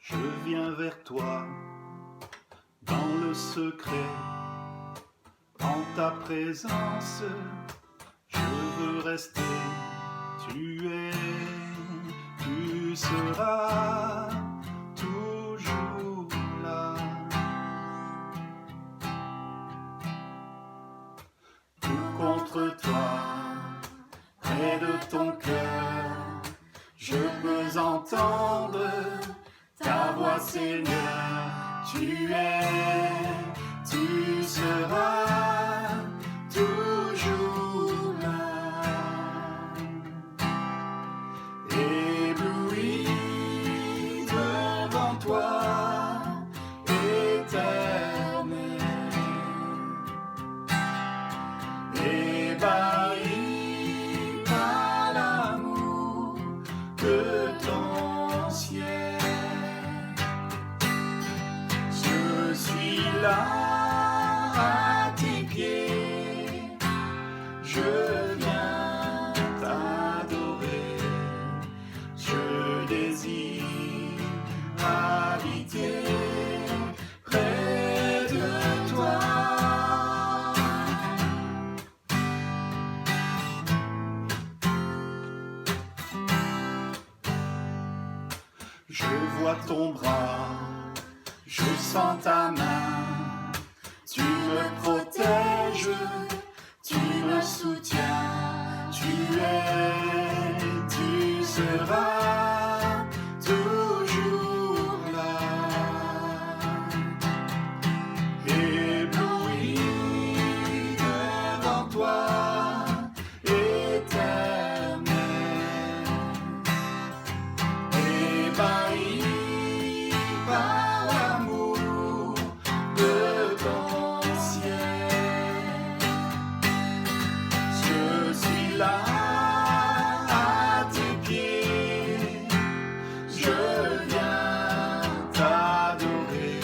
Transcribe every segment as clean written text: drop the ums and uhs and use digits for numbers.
Je viens vers toi, dans le secret, en ta présence, je veux rester. Tu es, tu seras toujours là. Tout contre toi, près de ton cœur, je peux entendre ta voix, Seigneur. Tu es, tu seras toujours là. Ébloui devant toi, éternel. Ébahi par l'amour de ton ciel. Je suis là à tes pieds, je viens t'adorer, je désire habiter près de toi. Je vois ton bras, je sens ta main, tu me protèges, tu me soutiens, tu es, tu seras toujours là. Ébloui devant toi, éternel. Ébahi par l'amour de ton ciel. Je suis là à tes pieds, je viens t'adorer,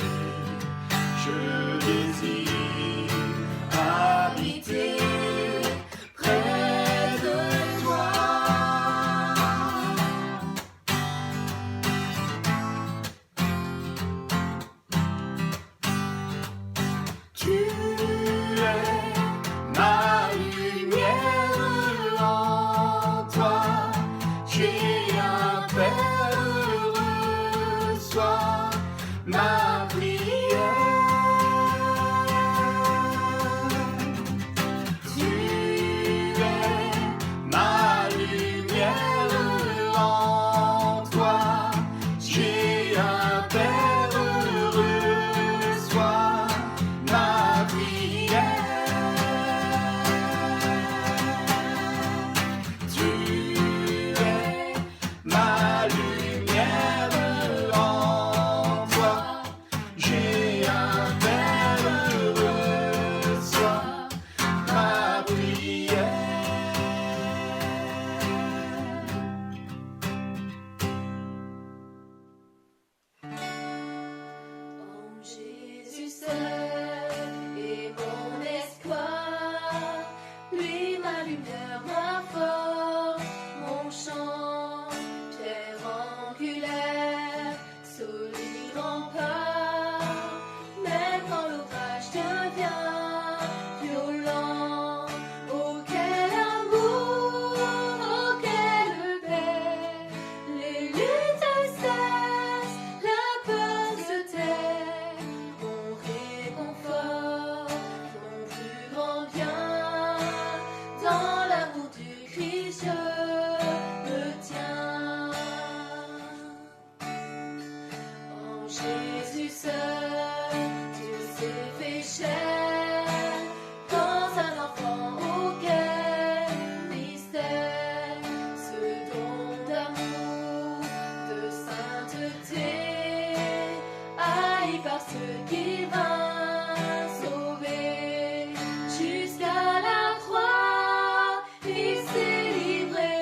je désire habiter près de toi. Tu es ma lumière, en toi j'ai un Père heureux, sois ma prière. Tu es ma lumière, en toi j'ai un Père heureux, sois ma prière. Tu es ma lumière, en toi j'ai un Père heureux, sois ma prière. Oh Jésus seul est mon espoir, lui ma lumière, ma force, mon chant, pierre angulaire, solide rempart. Même quand l'orage devient violent, oh quel amour, oh quelle paix, les luttes cessent, la peur se tait, mon réconfort, mon plus grand bien, dans l'amour du Christ je me tiens. En Jésus seul, Dieu s'est fait chair, dans un enfant auquel mystère, ce don d'amour, de sainteté, haï par ceux qui vint sauver, jusqu'à la croix, il s'est livré.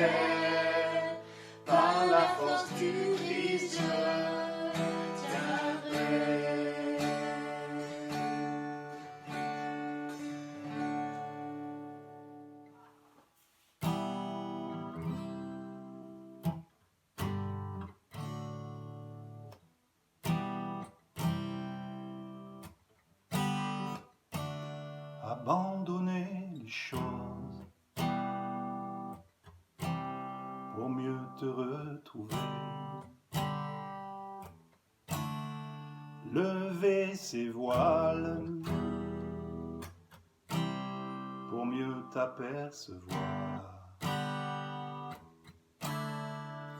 paix. Par la force du Christ, je tiendrai. Abandonner les choses pour mieux te retrouver. Lever ses voiles pour mieux t'apercevoir.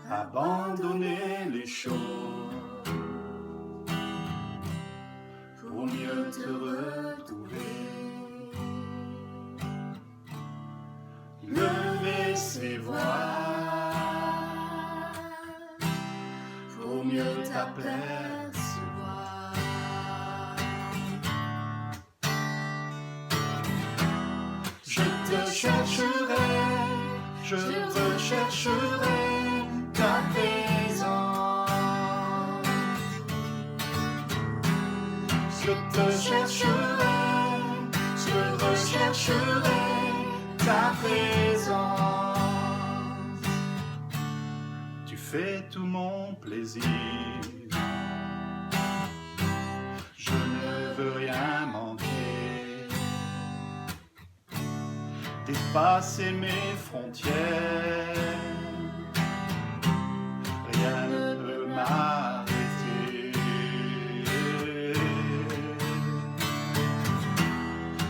Abandonner les choses pour mieux te retrouver. Lever ses voiles pour mieux t'apercevoir. Je te chercherai, je rechercherai ta présence. Je te chercherai, je rechercherai ta présence. Tu fais tout mon plaisir. Je ne veux rien manquer. Dépasser mes frontières. Rien ne peut m'arrêter.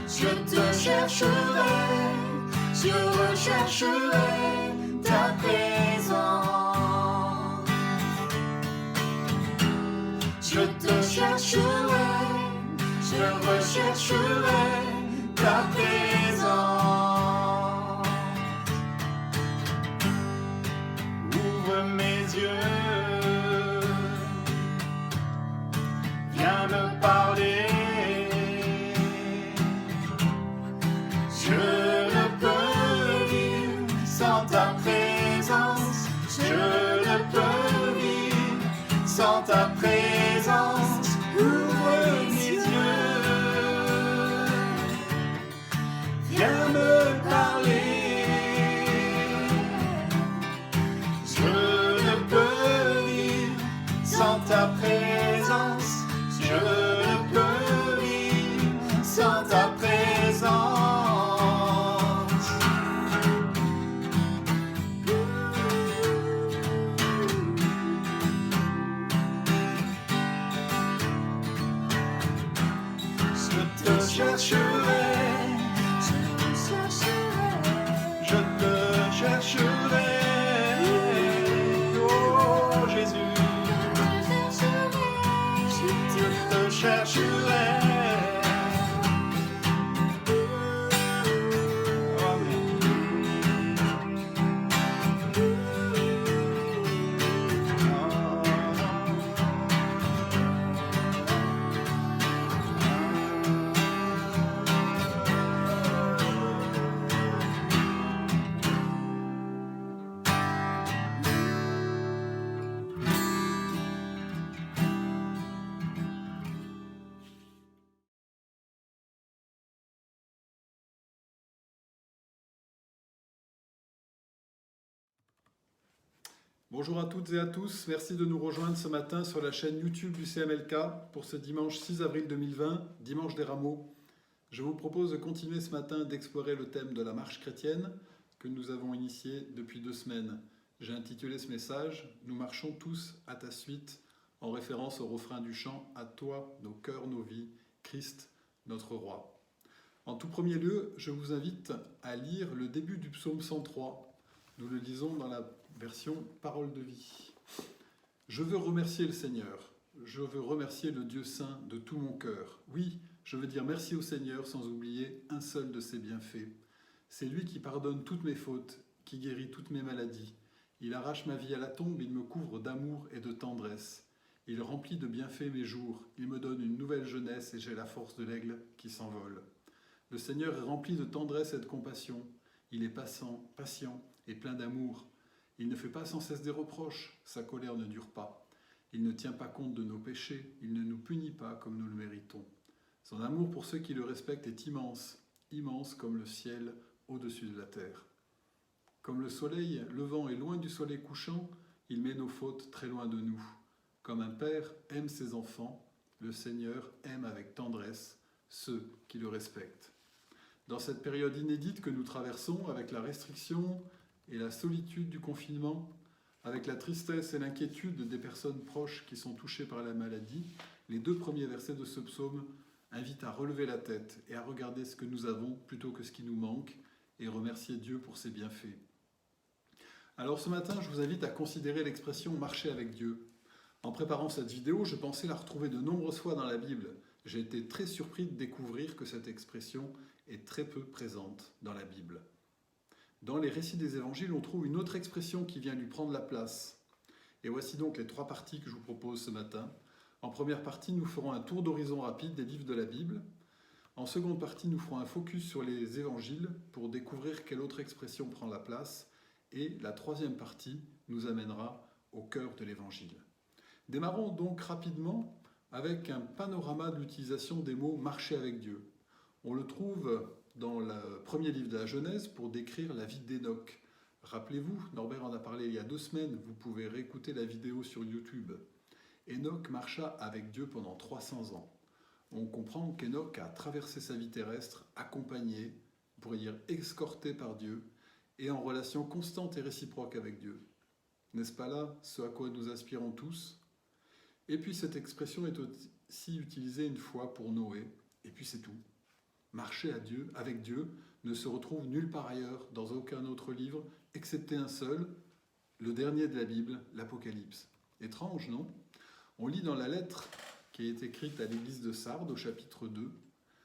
Je te chercherai, je rechercherai ta présence. Je te chercherai, je rechercherai ta présence. Ouvre mes yeux, viens me parler. Je ne peux vivre sans ta présence. Je ne peux vivre sans ta présence. Ouvre mes yeux, viens me parler. Je ne peux vivre sans ta présence. Je ne peux vivre sans ta présence. Je te chercherai, je te chercherai. Oh Jésus, je te chercherai. Bonjour à toutes et à tous, merci de nous rejoindre ce matin sur la chaîne YouTube du CMLK pour ce dimanche 6 avril 2020, dimanche des Rameaux. Je vous propose de continuer ce matin d'explorer le thème de la marche chrétienne que nous avons initié depuis 2 semaines. J'ai intitulé ce message « Nous marchons tous à ta suite » en référence au refrain du chant « À toi, nos cœurs, nos vies, Christ, notre roi ». En tout premier lieu, je vous invite à lire le début du psaume 103. Nous le lisons dans la version Parole de vie. Je veux remercier le Seigneur. Je veux remercier le Dieu saint de tout mon cœur. Oui, je veux dire merci au Seigneur sans oublier un seul de ses bienfaits. C'est lui qui pardonne toutes mes fautes, qui guérit toutes mes maladies. Il arrache ma vie à la tombe, il me couvre d'amour et de tendresse. Il remplit de bienfaits mes jours, il me donne une nouvelle jeunesse et j'ai la force de l'aigle qui s'envole. Le Seigneur est rempli de tendresse et de compassion. Il est patient et plein d'amour. Il ne fait pas sans cesse des reproches, sa colère ne dure pas. Il ne tient pas compte de nos péchés, il ne nous punit pas comme nous le méritons. Son amour pour ceux qui le respectent est immense, immense comme le ciel au-dessus de la terre. Comme le soleil levant est loin du soleil couchant, il met nos fautes très loin de nous. Comme un père aime ses enfants, le Seigneur aime avec tendresse ceux qui le respectent. Dans cette période inédite que nous traversons, avec la restriction et la solitude du confinement, avec la tristesse et l'inquiétude des personnes proches qui sont touchées par la maladie, les 2 premiers versets de ce psaume invitent à relever la tête et à regarder ce que nous avons plutôt que ce qui nous manque et remercier Dieu pour ses bienfaits. Alors ce matin, je vous invite à considérer l'expression « marcher avec Dieu ». En préparant cette vidéo, je pensais la retrouver de nombreuses fois dans la Bible. J'ai été très surpris de découvrir que cette expression est très peu présente dans la Bible. Dans les récits des évangiles, on trouve une autre expression qui vient lui prendre la place. Et voici donc les 3 parties que je vous propose ce matin. En première partie, nous ferons un tour d'horizon rapide des livres de la Bible. En seconde partie, nous ferons un focus sur les évangiles pour découvrir quelle autre expression prend la place. Et la 3e partie nous amènera au cœur de l'évangile. Démarrons donc rapidement avec un panorama de l'utilisation des mots « marcher avec Dieu ». On le trouve dans le premier livre de la Genèse pour décrire la vie d'Hénoch. Rappelez-vous, Norbert en a parlé il y a 2 semaines, vous pouvez réécouter la vidéo sur YouTube. Hénoch marcha avec Dieu pendant 300 ans. On comprend qu'Hénoch a traversé sa vie terrestre, accompagné, on pourrait dire escorté par Dieu, et en relation constante et réciproque avec Dieu. N'est-ce pas là ce à quoi nous aspirons tous ? Et puis cette expression est aussi utilisée une fois pour Noé, et puis c'est tout. Marcher avec Dieu ne se retrouve nulle part ailleurs, dans aucun autre livre, excepté un seul, le dernier de la Bible, l'Apocalypse. Étrange, non ? On lit dans la lettre qui est écrite à l'église de Sardes, au chapitre 2,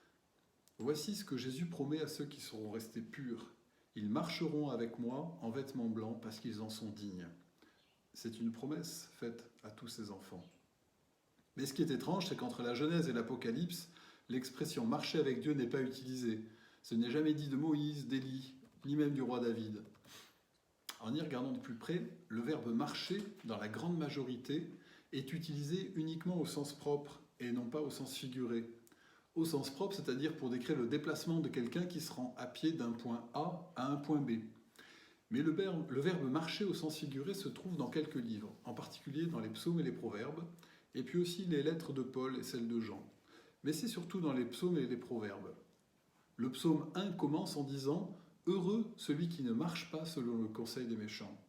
« Voici ce que Jésus promet à ceux qui seront restés purs. Ils marcheront avec moi en vêtements blancs parce qu'ils en sont dignes. » C'est une promesse faite à tous ses enfants. Mais ce qui est étrange, c'est qu'entre la Genèse et l'Apocalypse, l'expression « marcher avec Dieu » n'est pas utilisée. Ce n'est jamais dit de Moïse, d'Élie, ni même du roi David. En y regardant de plus près, le verbe « marcher », dans la grande majorité, est utilisé uniquement au sens propre et non pas au sens figuré. Au sens propre, c'est-à-dire pour décrire le déplacement de quelqu'un qui se rend à pied d'un point A à un point B. Mais le verbe « marcher » au sens figuré se trouve dans quelques livres, en particulier dans les psaumes et les proverbes, et puis aussi les lettres de Paul et celles de Jean. Mais c'est surtout dans les psaumes et les proverbes. Le psaume 1 commence en disant « Heureux celui qui ne marche pas selon le conseil des méchants ».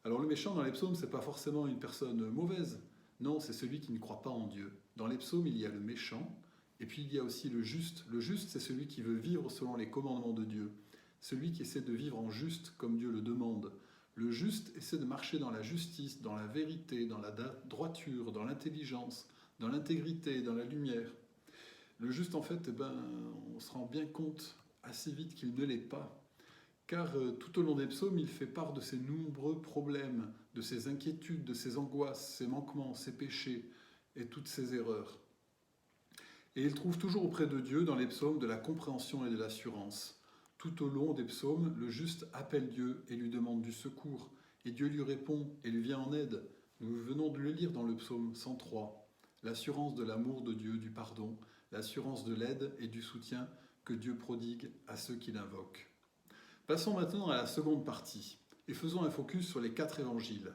Alors le méchant dans les psaumes, ce n'est pas forcément une personne mauvaise. Non, c'est celui qui ne croit pas en Dieu. Dans les psaumes, il y a le méchant, et puis il y a aussi le juste. Le juste, c'est celui qui veut vivre selon les commandements de Dieu. Celui qui essaie de vivre en juste comme Dieu le demande. Le juste essaie de marcher dans la justice, dans la vérité, dans la droiture, dans l'intelligence, dans l'intégrité, dans la lumière. Le juste, en fait, on se rend bien compte assez vite qu'il ne l'est pas. Car tout au long des psaumes, il fait part de ses nombreux problèmes, de ses inquiétudes, de ses angoisses, ses manquements, ses péchés et toutes ses erreurs. Et il trouve toujours auprès de Dieu, dans les psaumes, de la compréhension et de l'assurance. Tout au long des psaumes, le juste appelle Dieu et lui demande du secours. Et Dieu lui répond et lui vient en aide. Nous venons de le lire dans le psaume 103. L'assurance de l'amour de Dieu, du pardon, l'assurance de l'aide et du soutien que Dieu prodigue à ceux qui l'invoquent. Passons maintenant à la seconde partie et faisons un focus sur les 4 évangiles.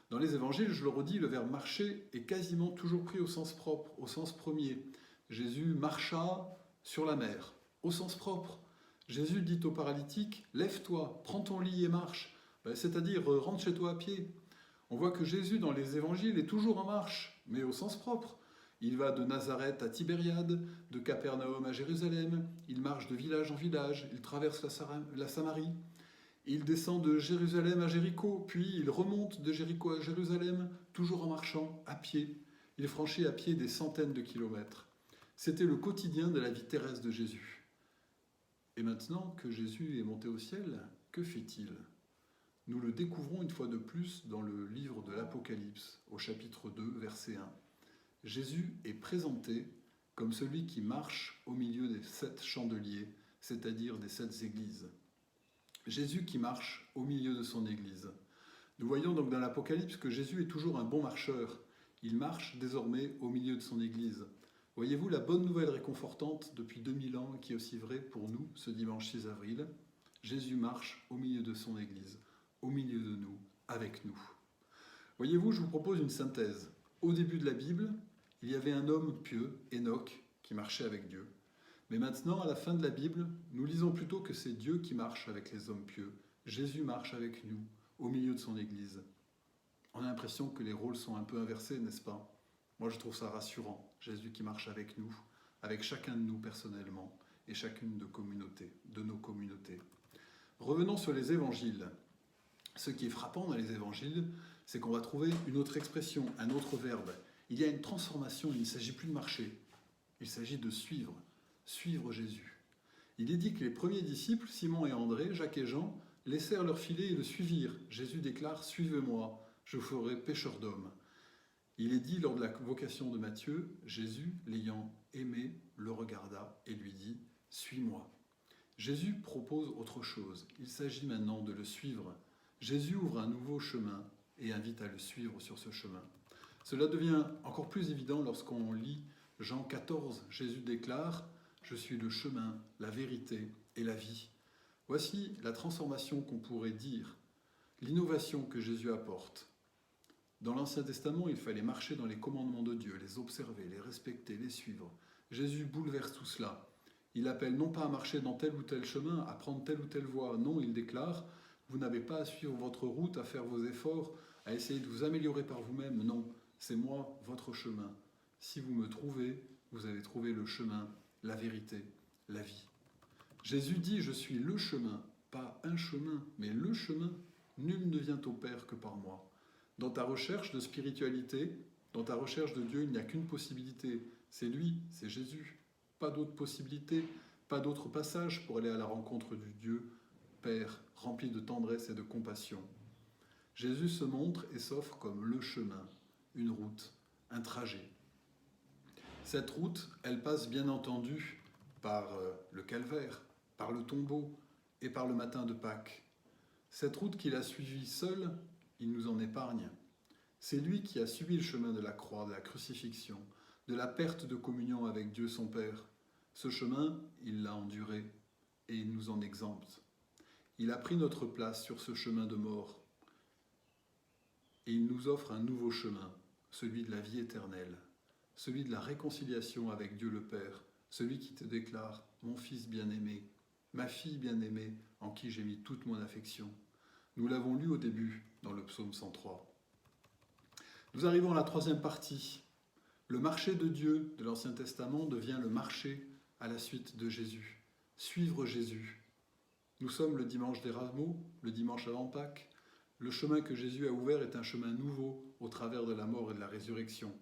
Dans les évangiles, je le redis, le verbe « marcher » est quasiment toujours pris au sens propre, au sens premier. Jésus marcha sur la mer, au sens propre. Jésus dit au paralytique « Lève-toi, prends ton lit et marche », c'est-à-dire « rentre chez toi à pied ». On voit que Jésus, dans les évangiles, est toujours en marche, mais au sens propre. Il va de Nazareth à Tibériade, de Capernaum à Jérusalem, il marche de village en village, il traverse la Samarie, il descend de Jérusalem à Jéricho, puis il remonte de Jéricho à Jérusalem, toujours en marchant, à pied. Il franchit à pied des centaines de kilomètres. C'était le quotidien de la vie terrestre de Jésus. Et maintenant que Jésus est monté au ciel, que fait-il ? Nous le découvrons une fois de plus dans le livre de l'Apocalypse, au chapitre 2, verset 1. Jésus est présenté comme celui qui marche au milieu des 7 chandeliers, c'est-à-dire des 7 églises. Jésus qui marche au milieu de son Église. Nous voyons donc dans l'Apocalypse que Jésus est toujours un bon marcheur. Il marche désormais au milieu de son Église. Voyez-vous la bonne nouvelle réconfortante depuis 2000 ans qui est aussi vraie pour nous ce dimanche 6 avril. Jésus marche au milieu de son Église, au milieu de nous, avec nous. Voyez-vous, je vous propose une synthèse. Au début de la Bible, il y avait un homme pieux, Enoch, qui marchait avec Dieu. Mais maintenant, à la fin de la Bible, nous lisons plutôt que c'est Dieu qui marche avec les hommes pieux. Jésus marche avec nous, au milieu de son Église. On a l'impression que les rôles sont un peu inversés, n'est-ce pas? Moi, je trouve ça rassurant. Jésus qui marche avec nous, avec chacun de nous personnellement, et chacune de nos communautés. Revenons sur les évangiles. Ce qui est frappant dans les évangiles, c'est qu'on va trouver une autre expression, un autre verbe. Il y a une transformation, il ne s'agit plus de marcher, il s'agit de suivre Jésus. Il est dit que les premiers disciples, Simon et André, Jacques et Jean, laissèrent leur filet et le suivirent. Jésus déclare « Suivez-moi, je vous ferai pécheurs d'hommes ». Il est dit lors de la vocation de Matthieu, Jésus, l'ayant aimé, le regarda et lui dit « Suis-moi ». Jésus propose autre chose. Il s'agit maintenant de le suivre. Jésus ouvre un nouveau chemin et invite à le suivre sur ce chemin. Cela devient encore plus évident lorsqu'on lit Jean 14. Jésus déclare « Je suis le chemin, la vérité et la vie ». Voici la transformation qu'on pourrait dire, l'innovation que Jésus apporte. Dans l'Ancien Testament, il fallait marcher dans les commandements de Dieu, les observer, les respecter, les suivre. Jésus bouleverse tout cela. Il appelle non pas à marcher dans tel ou tel chemin, à prendre telle ou telle voie. Non, il déclare, vous n'avez pas à suivre votre route, à faire vos efforts, à essayer de vous améliorer par vous-même. Non, c'est moi, votre chemin. Si vous me trouvez, vous avez trouvé le chemin, la vérité, la vie. Jésus dit, je suis le chemin, pas un chemin, mais le chemin. Nul ne vient au Père que par moi. Dans ta recherche de spiritualité, dans ta recherche de Dieu, il n'y a qu'une possibilité. C'est lui, c'est Jésus. Pas d'autre possibilité, pas d'autre passage pour aller à la rencontre du Dieu, Père, rempli de tendresse et de compassion. Jésus se montre et s'offre comme le chemin, une route, un trajet. Cette route, elle passe bien entendu par le calvaire, par le tombeau et par le matin de Pâques. Cette route qu'il a suivie seul, il nous en épargne. C'est lui qui a subi le chemin de la croix, de la crucifixion, de la perte de communion avec Dieu son Père. Ce chemin, il l'a enduré et il nous en exempte. Il a pris notre place sur ce chemin de mort et il nous offre un nouveau chemin, celui de la vie éternelle, celui de la réconciliation avec Dieu le Père, celui qui te déclare « Mon fils bien-aimé, ma fille bien-aimée, en qui j'ai mis toute mon affection ». Nous l'avons lu au début dans le psaume 103. Nous arrivons à la troisième partie. Le marché de Dieu de l'Ancien Testament devient le marché à la suite de Jésus. Suivre Jésus. Nous sommes le dimanche des Rameaux, le dimanche avant Pâques. Le chemin que Jésus a ouvert est un chemin nouveau au travers de la mort et de la résurrection.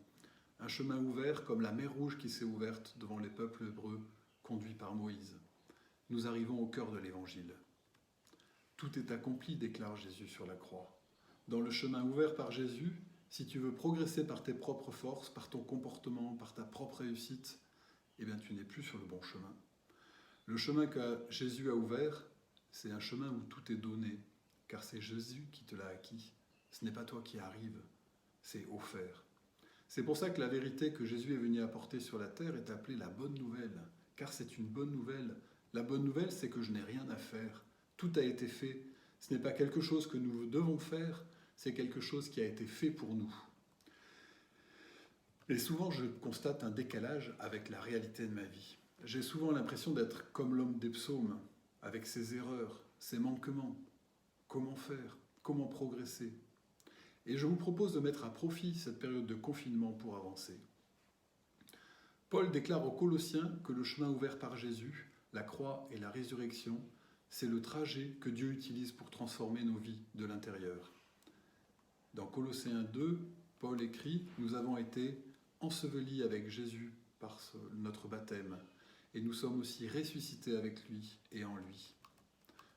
Un chemin ouvert comme la mer Rouge qui s'est ouverte devant les peuples hébreux conduits par Moïse. Nous arrivons au cœur de l'Évangile. Tout est accompli, déclare Jésus sur la croix. Dans le chemin ouvert par Jésus, si tu veux progresser par tes propres forces, par ton comportement, par ta propre réussite, eh bien tu n'es plus sur le bon chemin. Le chemin que Jésus a ouvert, c'est un chemin où tout est donné, car c'est Jésus qui te l'a acquis. Ce n'est pas toi qui arrives, c'est offert. C'est pour ça que la vérité que Jésus est venu apporter sur la terre est appelée la bonne nouvelle, car c'est une bonne nouvelle. La bonne nouvelle, c'est que je n'ai rien à faire. Tout a été fait. Ce n'est pas quelque chose que nous devons faire, c'est quelque chose qui a été fait pour nous. Et souvent, je constate un décalage avec la réalité de ma vie. J'ai souvent l'impression d'être comme l'homme des psaumes, avec ses erreurs, ses manquements. Comment faire? Comment progresser? Et je vous propose de mettre à profit cette période de confinement pour avancer. Paul déclare aux Colossiens que le chemin ouvert par Jésus, la croix et la résurrection, c'est le trajet que Dieu utilise pour transformer nos vies de l'intérieur. Dans Colossiens 2, Paul écrit « Nous avons été ensevelis avec Jésus par notre baptême, et nous sommes aussi ressuscités avec lui et en lui. »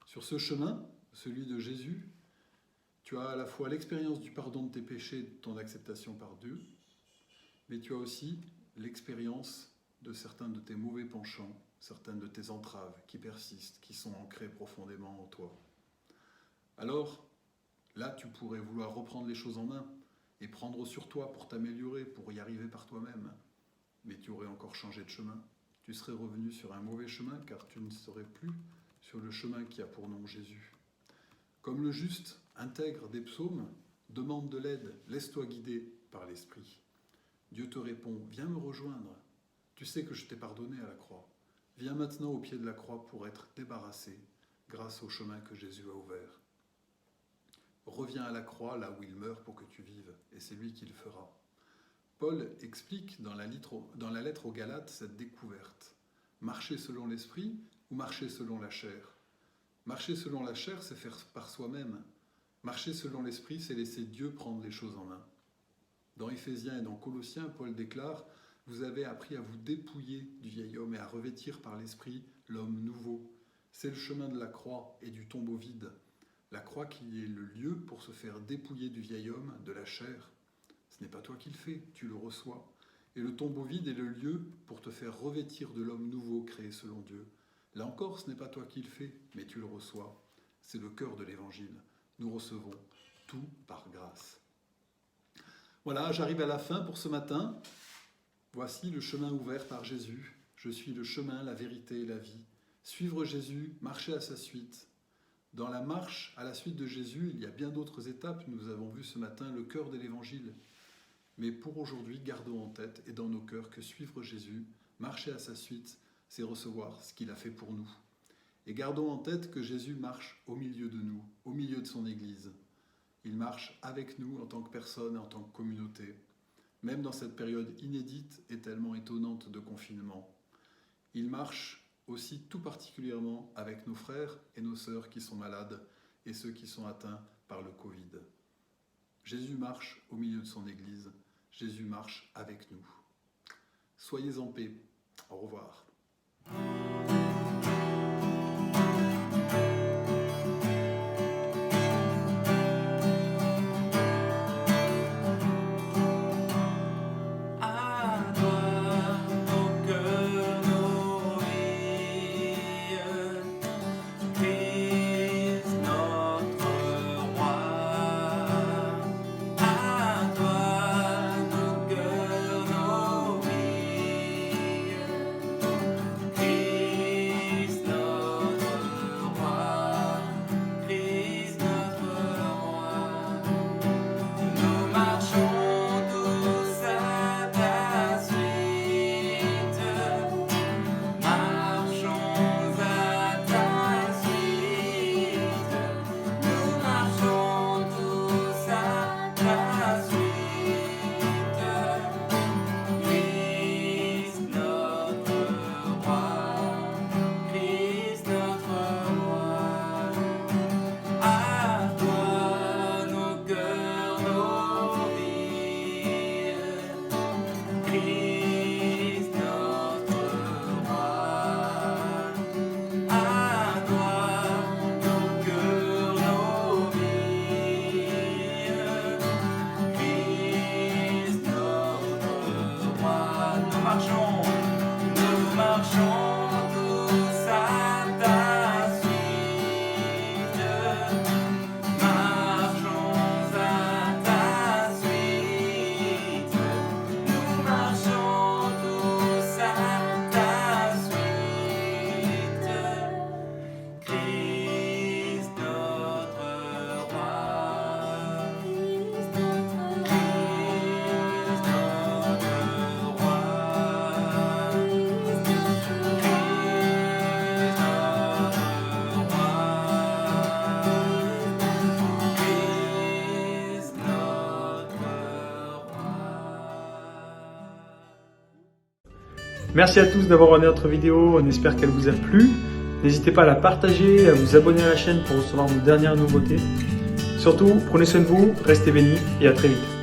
Sur ce chemin, celui de Jésus, tu as à la fois l'expérience du pardon de tes péchés et de ton acceptation par Dieu, mais tu as aussi l'expérience de certains de tes mauvais penchants, certaines de tes entraves qui persistent, qui sont ancrées profondément en toi. Alors, là, tu pourrais vouloir reprendre les choses en main et prendre sur toi pour t'améliorer, pour y arriver par toi-même. Mais tu aurais encore changé de chemin. Tu serais revenu sur un mauvais chemin car tu ne serais plus sur le chemin qui a pour nom Jésus. Comme le juste intègre des psaumes, demande de l'aide, laisse-toi guider par l'Esprit. Dieu te répond, viens me rejoindre. Tu sais que je t'ai pardonné à la croix. Viens maintenant au pied de la croix pour être débarrassé grâce au chemin que Jésus a ouvert. Reviens à la croix là où il meurt pour que tu vives, et c'est lui qui le fera. Paul explique dans la lettre aux Galates cette découverte. Marcher selon l'esprit ou marcher selon la chair? Marcher selon la chair, c'est faire par soi-même. Marcher selon l'esprit, c'est laisser Dieu prendre les choses en main. Dans Éphésiens et dans Colossiens, Paul déclare « Vous avez appris à vous dépouiller du vieil homme et à revêtir par l'esprit l'homme nouveau. C'est le chemin de la croix et du tombeau vide. La croix qui est le lieu pour se faire dépouiller du vieil homme, de la chair. Ce n'est pas toi qui le fais, tu le reçois. Et le tombeau vide est le lieu pour te faire revêtir de l'homme nouveau créé selon Dieu. Là encore, ce n'est pas toi qui le fais, mais tu le reçois. C'est le cœur de l'Évangile. Nous recevons tout par grâce. » Voilà, j'arrive à la fin pour ce matin. Voici le chemin ouvert par Jésus. Je suis le chemin, la vérité et la vie. Suivre Jésus, marcher à sa suite. Dans la marche à la suite de Jésus, il y a bien d'autres étapes. Nous avons vu ce matin le cœur de l'Évangile. Mais pour aujourd'hui, gardons en tête et dans nos cœurs que suivre Jésus, marcher à sa suite, c'est recevoir ce qu'il a fait pour nous. Et gardons en tête que Jésus marche au milieu de nous, au milieu de son Église. Il marche avec nous en tant que personne et en tant que communauté, même dans cette période inédite et tellement étonnante de confinement. Il marche aussi tout particulièrement avec nos frères et nos sœurs qui sont malades et ceux qui sont atteints par le Covid. Jésus marche au milieu de son Église, Jésus marche avec nous. Soyez en paix. Au revoir. Merci à tous d'avoir regardé notre vidéo, on espère qu'elle vous a plu. N'hésitez pas à la partager, à vous abonner à la chaîne pour recevoir nos dernières nouveautés. Surtout, prenez soin de vous, restez bénis et à très vite.